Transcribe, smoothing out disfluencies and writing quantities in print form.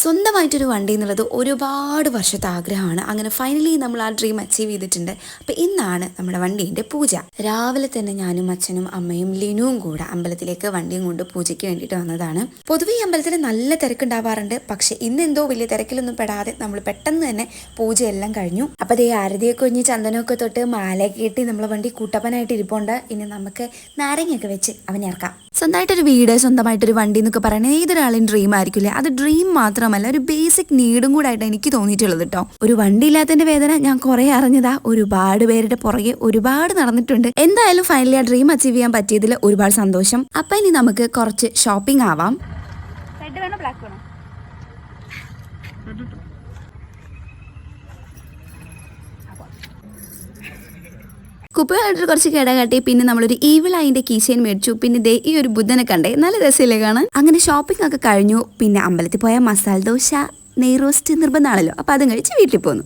സ്വന്തമായിട്ടൊരു വണ്ടി എന്നുള്ളത് ഒരുപാട് വർഷത്തെ ആഗ്രഹമാണ്. അങ്ങനെ ഫൈനലി നമ്മൾ ആ ഡ്രീം അച്ചീവ് ചെയ്തിട്ടുണ്ട്. അപ്പം ഇന്നാണ് നമ്മുടെ വണ്ടീൻ്റെ പൂജ. രാവിലെ തന്നെ ഞാനും അച്ഛനും അമ്മയും ലിനുവും കൂടെ അമ്പലത്തിലേക്ക് വണ്ടിയും കൊണ്ട് പൂജയ്ക്ക് വേണ്ടിയിട്ട് വന്നതാണ്. പൊതുവെ ഈ അമ്പലത്തിൽ നല്ല തിരക്കുണ്ടാവാറുണ്ട്. പക്ഷെ ഇന്നെന്തോ വലിയ തിരക്കിലൊന്നും പെടാതെ നമ്മൾ പെട്ടെന്ന് തന്നെ പൂജയെല്ലാം കഴിഞ്ഞു. അപ്പം അതേ ആരതിയൊക്കെ ഒഞ്ഞ് ചന്ദനമൊക്കെ തൊട്ട് മാലയൊക്കെ കെട്ടി നമ്മളെ വണ്ടി കൂട്ടപ്പനായിട്ട് ഇരിപ്പുണ്ട്. ഇനി നമുക്ക് നാരങ്ങയൊക്കെ വെച്ച് അവനെ ഇറക്കാം. സ്വന്തമായിട്ടൊരു വീട്, സ്വന്തമായിട്ടൊരു വണ്ടി എന്നൊക്കെ പറയുന്നത് ഏതൊരാളും ഡ്രീം ആയിരിക്കില്ലേ. അത് ഡ്രീം മാത്രമല്ല, ഒരു ബേസിക് നീഡും കൂടെ ആയിട്ട് എനിക്ക് തോന്നിയിട്ടുള്ളത് കേട്ടോ. ഒരു വണ്ടി ഇല്ലാത്തതിന്റെ വേദന ഞാൻ കുറെ അറിഞ്ഞതാ. ഒരുപാട് പേരുടെ പുറകെ ഒരുപാട് നടന്നിട്ടുണ്ട്. എന്തായാലും ഫൈനലി ആ ഡ്രീം അച്ചീവ് ചെയ്യാൻ പറ്റിയതിൽ ഒരുപാട് സന്തോഷം. അപ്പൊ ഇനി നമുക്ക് കുറച്ച് ഷോപ്പിംഗ് ആവാം. കുപ്പികളായിട്ട് കുറച്ച് കിടകാട്ടി. പിന്നെ നമ്മളൊരു ഈവിൾ അതിന്റെ കീച്ചെയിൻ മേടിച്ചു. പിന്നെ ദേ ഈ ഒരു ബുദ്ധനെ കണ്ടേ, നല്ല രസമില്ലേ കാണാൻ. അങ്ങനെ ഷോപ്പിംഗ് ഒക്കെ കഴിഞ്ഞു. പിന്നെ അമ്പലത്തിൽ പോയ മസാല ദോശ, നെയ് റോസ്റ്റ് നിർബന്ധമാണല്ലോ. അപ്പൊ അതും കഴിച്ച് വീട്ടിൽ പോന്നു.